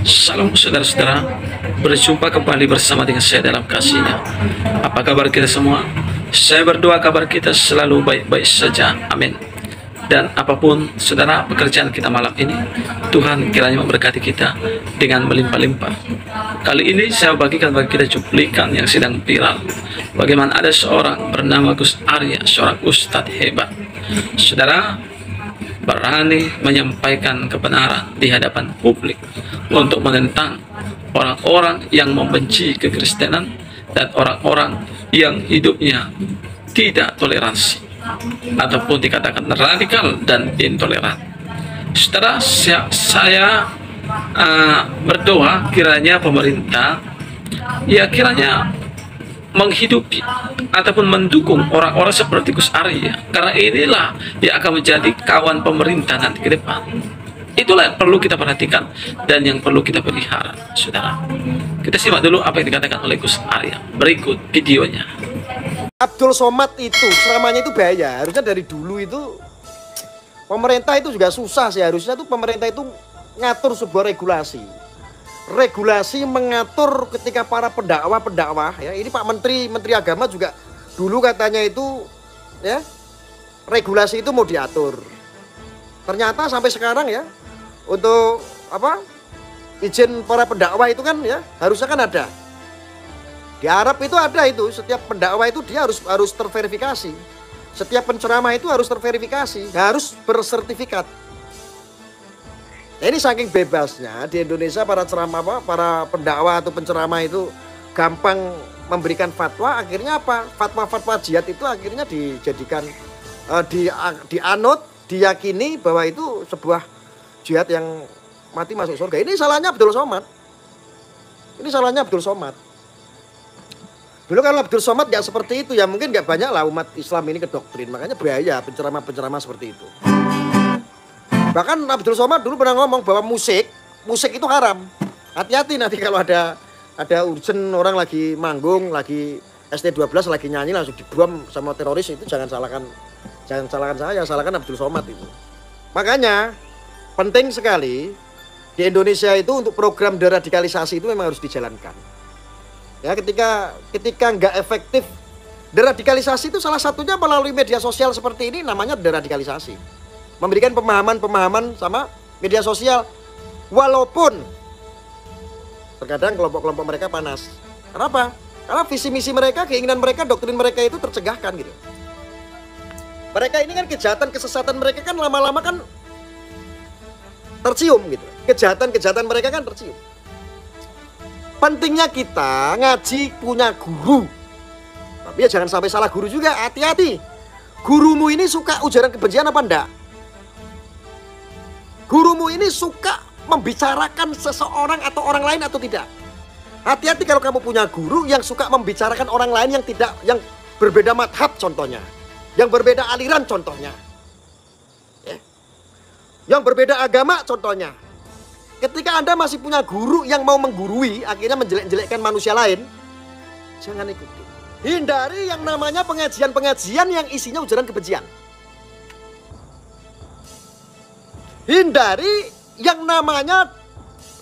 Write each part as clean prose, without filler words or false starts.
Salam saudara-saudara, berjumpa kembali bersama dengan saya dalam kasih-Nya. Apa kabar kita semua? Saya berdoa kabar kita selalu baik-baik saja, amin. Dan apapun saudara pekerjaan kita malam ini, Tuhan kiranya memberkati kita dengan melimpah-limpah. Kali ini saya bagikan bagi kita cuplikan yang sedang viral. Bagaimana ada seorang bernama Gus Arya, seorang ustadz hebat. Saudara berani menyampaikan kebenaran di hadapan publik untuk menentang orang-orang yang membenci kekristenan dan orang-orang yang hidupnya tidak toleransi ataupun dikatakan radikal dan intoleran. Setelah saya berdoa kiranya pemerintah kiranya menghidupi ataupun mendukung orang-orang seperti Gus Arya, karena inilah yang akan menjadi kawan pemerintah nanti ke depan. Itulah yang perlu kita perhatikan dan yang perlu kita pelihara, saudara. Kita simak dulu apa yang dikatakan oleh Gus Arya. Berikut videonya. Abdul Somad itu selamanya itu bahaya. Harusnya dari dulu itu pemerintah itu juga susah sih. Harusnya tuh pemerintah itu ngatur sebuah regulasi mengatur ketika para pendakwah ya. Ini Pak Menteri Agama juga dulu katanya itu ya, regulasi itu mau diatur. Ternyata sampai sekarang ya, untuk apa, izin para pendakwah itu kan ya harusnya kan ada. Di Arab itu ada itu, setiap pendakwah itu dia harus terverifikasi. Setiap penceramah itu harus terverifikasi, harus bersertifikat. Nah, ini saking bebasnya di Indonesia para pendakwah atau penceramah itu gampang memberikan fatwa, akhirnya apa? Fatwa-fatwa jihad itu akhirnya dijadikan dianut, diyakini bahwa itu sebuah jihad yang mati masuk surga. Ini salahnya Abdul Somad. Ini salahnya Abdul Somad. Dulu kalau Abdul Somad nggak seperti itu ya mungkin nggak banyak lah umat Islam ini kedoktrin. Makanya bahaya penceramah-penceramah seperti itu. Bahkan Abdul Somad dulu pernah ngomong bahwa musik itu haram. Hati-hati nanti kalau ada urgen orang lagi manggung, lagi ST12 lagi nyanyi langsung dibuam sama teroris, itu jangan salahkan saya, salahkan Abdul Somad itu. Makanya penting sekali di Indonesia itu untuk program deradikalisasi itu memang harus dijalankan. Ya, ketika nggak efektif deradikalisasi itu salah satunya melalui media sosial seperti ini, namanya deradikalisasi. Memberikan pemahaman sama media sosial, walaupun terkadang kelompok-kelompok mereka panas. Kenapa? Karena visi misi mereka, keinginan mereka, doktrin mereka itu tercegahkan gitu. Mereka ini kan kejahatan, kesesatan mereka kan lama-lama kan tercium gitu. Kejahatan mereka kan tercium. Pentingnya kita ngaji punya guru. Tapi ya jangan sampai salah guru juga, hati-hati. Gurumu ini suka ujaran kebencian apa enggak? Gurumu ini suka membicarakan seseorang atau orang lain atau tidak? Hati-hati kalau kamu punya guru yang suka membicarakan orang lain yang berbeda madhab contohnya. Yang berbeda aliran contohnya. Ya. Yang berbeda agama contohnya. Ketika Anda masih punya guru yang mau menggurui, akhirnya menjelek-jelekkan manusia lain, jangan ikuti. Hindari yang namanya pengajian-pengajian yang isinya ujaran kebencian. Hindari yang namanya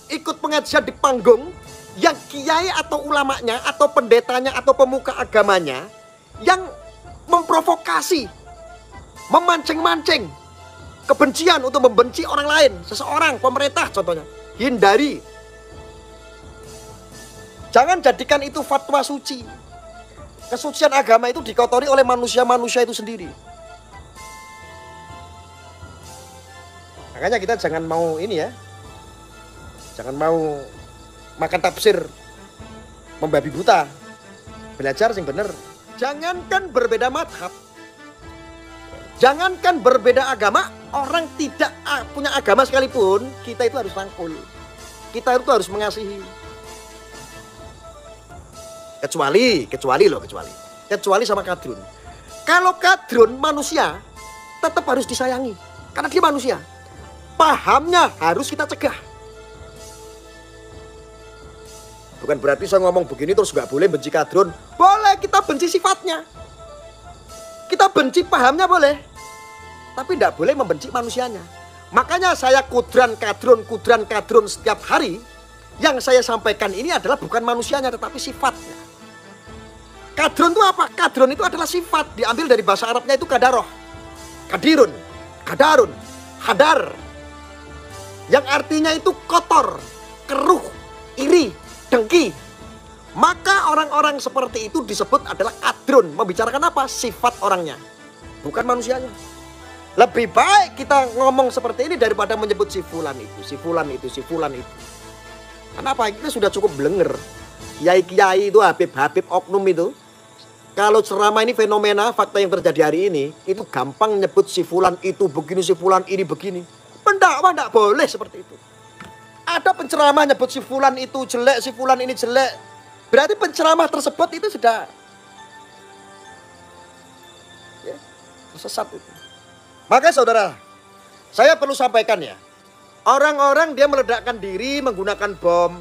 ikut pengajian di panggung yang kiai atau ulamanya atau pendetanya atau pemuka agamanya yang memprovokasi, memancing-mancing kebencian untuk membenci orang lain, seseorang, pemerintah contohnya. Hindari. Jangan jadikan itu fatwa suci. Kesucian agama itu dikotori oleh manusia-manusia itu sendiri. Makanya kita jangan mau ini ya. Jangan mau makan tafsir membabi buta. Belajar sing bener. Jangankan berbeda madhab, jangankan berbeda agama, orang tidak punya agama sekalipun, kita itu harus rangkul. Kita itu harus mengasihi. Kecuali sama kadrun. Kalau kadrun manusia, tetap harus disayangi. Karena dia manusia. Pahamnya harus kita cegah. Bukan berarti saya ngomong begini terus nggak boleh benci kadrun. Boleh, kita benci sifatnya. Kita benci pahamnya boleh. Tapi tidak boleh membenci manusianya. Makanya saya kudran kadrun setiap hari. Yang saya sampaikan ini adalah bukan manusianya tetapi sifatnya. Kadron itu apa? Kadron itu adalah sifat, diambil dari bahasa Arabnya itu kadaroh, kadirun, kadarun, hadar, yang artinya itu kotor, keruh, iri, dengki. Maka orang-orang seperti itu disebut adalah kadron. Membicarakan apa? Sifat orangnya, bukan manusianya. Lebih baik kita ngomong seperti ini daripada menyebut si fulan itu, si fulan itu, si fulan itu. Kenapa? Kita sudah cukup blenger. Kiai-kiai itu, Habib-habib oknum itu, kalau ceramah ini fenomena fakta yang terjadi hari ini, itu gampang nyebut si fulan itu begini, si fulan ini begini. Pendakwah tidak boleh seperti itu. Ada penceramah nyebut si fulan itu jelek, si fulan ini jelek. Berarti penceramah tersebut itu sudah sesat itu. Maka saudara, saya perlu sampaikan ya. Orang-orang dia meledakkan diri menggunakan bom.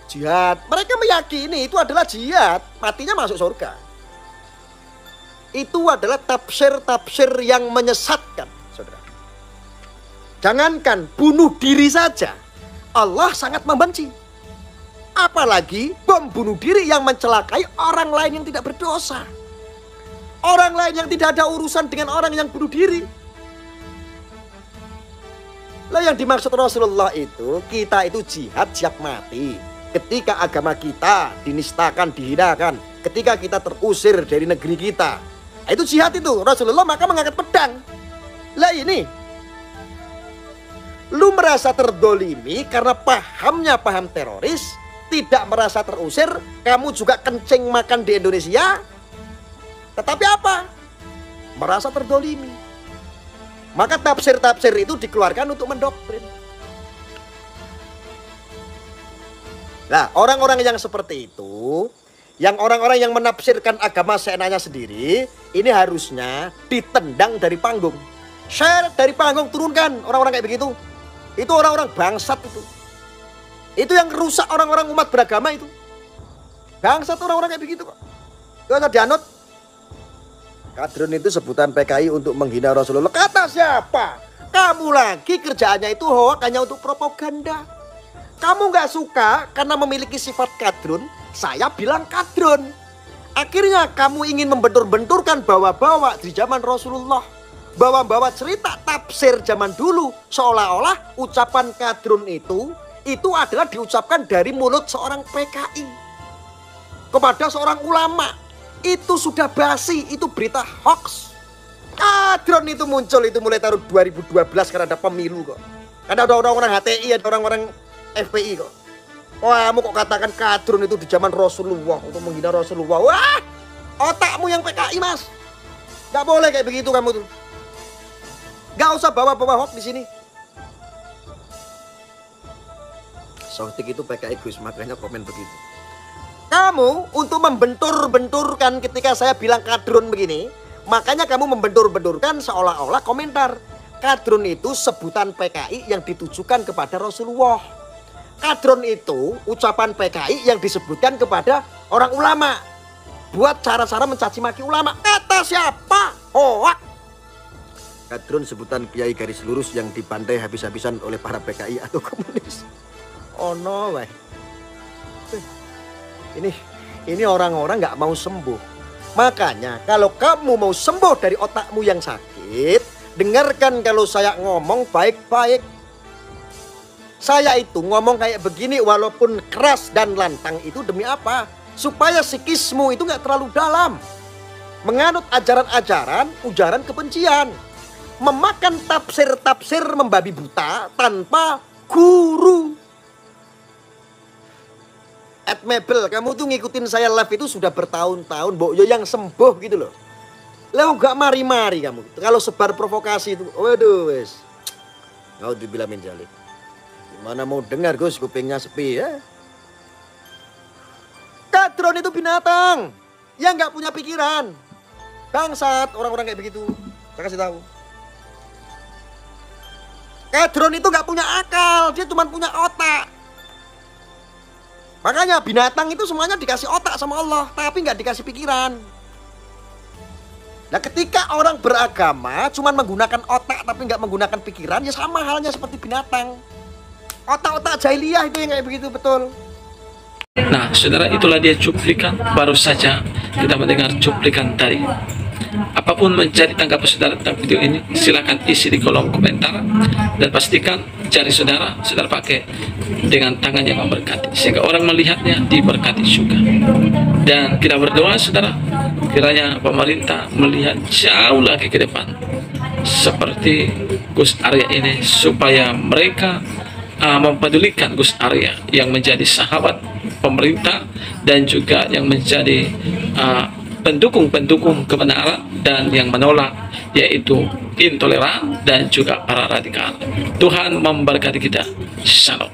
Jihad. Mereka meyakini itu adalah jihad. Matinya masuk surga. Itu adalah tafsir-tafsir yang menyesatkan, saudara. Jangankan bunuh diri saja, Allah sangat membenci. Apalagi bom bunuh diri yang mencelakai orang lain yang tidak berdosa. Orang lain yang tidak ada urusan dengan orang yang bunuh diri. Lah yang dimaksud Rasulullah itu, kita itu jihad siap mati. Ketika agama kita dinistakan, dihinakan. Ketika kita terusir dari negeri kita. Itu jihad itu. Rasulullah maka mengangkat pedang. Lah ini. Lu merasa terdolimi karena pahamnya paham teroris. Tidak merasa terusir. Kamu juga kencing makan di Indonesia. Tetapi apa? Merasa terdolimi. Maka tafsir-tafsir itu dikeluarkan untuk mendoktrin. Nah, orang-orang yang seperti itu, yang orang-orang yang menafsirkan agama seenaknya sendiri, ini harusnya ditendang dari panggung. Share dari panggung, turunkan orang-orang kayak begitu. Itu orang-orang bangsat itu. Itu yang rusak orang-orang umat beragama itu. Bangsat orang-orang kayak begitu kok. Gak usah dianut. Kadrun itu sebutan PKI untuk menghina Rasulullah. Kata siapa? Kamu lagi kerjaannya itu hoak hanya untuk propaganda. Kamu gak suka karena memiliki sifat kadrun, saya bilang kadrun. Akhirnya kamu ingin membentur-benturkan bawa-bawa di zaman Rasulullah. Bawa-bawa cerita tafsir zaman dulu. Seolah-olah ucapan kadrun itu adalah diucapkan dari mulut seorang PKI. Kepada seorang ulama. Itu sudah basi, itu berita hoax. Kadrun itu muncul itu mulai tahun 2012 karena ada pemilu kok. Karena ada orang-orang HTI, ada orang-orang FPI kok. Wah, kamu kok katakan kadrun itu di zaman Rasulullah untuk menghina Rasulullah. Wah, otakmu yang PKI mas. Gak boleh kayak begitu kamu tuh. Gak usah bawa-bawa hoax di sini. Sohtik itu PKI Gus, makanya komen begitu. Kamu untuk membentur-benturkan ketika saya bilang kadrun begini, makanya kamu membentur-benturkan seolah-olah komentar. Kadrun itu sebutan PKI yang ditujukan kepada Rasulullah. Kadrun itu ucapan PKI yang disebutkan kepada orang ulama. Buat cara-cara mencaci maki ulama. Kata siapa? Hoak. Kadrun sebutan kiai garis lurus yang dibantai habis-habisan oleh para PKI atau komunis. Oh no, weh. Ini orang-orang nggak mau sembuh. Makanya kalau kamu mau sembuh dari otakmu yang sakit, dengarkan kalau saya ngomong baik-baik. Saya itu ngomong kayak begini walaupun keras dan lantang itu demi apa? Supaya psikismu itu nggak terlalu dalam. Menganut ajaran-ajaran, ujaran kebencian. Memakan tafsir-tafsir membabi buta tanpa guru. Mebel, kamu tuh ngikutin saya live itu sudah bertahun-tahun, Mbok Yo yang sembuh gitu loh. Lah gak mari-mari kamu. Kalau sebar provokasi itu, waduh wes. Nggak dibilang menjalik. Gimana mau dengar Gus, kupingnya sepi ya. Kadron itu binatang yang nggak punya pikiran. Bangsat orang-orang kayak begitu. Saya kasih tahu. Kadron itu nggak punya akal, dia cuma punya otak. Makanya binatang itu semuanya dikasih otak sama Allah, tapi nggak dikasih pikiran. Nah ketika orang beragama cuma menggunakan otak tapi nggak menggunakan pikiran, ya sama halnya seperti binatang. Otak-otak jahiliyah itu yang kayak begitu, betul. Nah, saudara, itulah dia cuplikan. Baru saja kita mendengar cuplikan tadi. Apapun menjadi tanggapan saudara tentang video ini, silakan isi di kolom komentar, dan pastikan jari saudara pakai dengan tangan yang memberkati, sehingga orang melihatnya diberkati juga. Dan kita berdoa, saudara, kiranya pemerintah melihat jauh lagi ke depan seperti Gus Arya ini, supaya mereka mempedulikan Gus Arya yang menjadi sahabat pemerintah dan juga yang menjadi pendukung kebenaran, dan yang menolak yaitu intoleran dan juga para radikal. Tuhan memberkati kita. Shalom.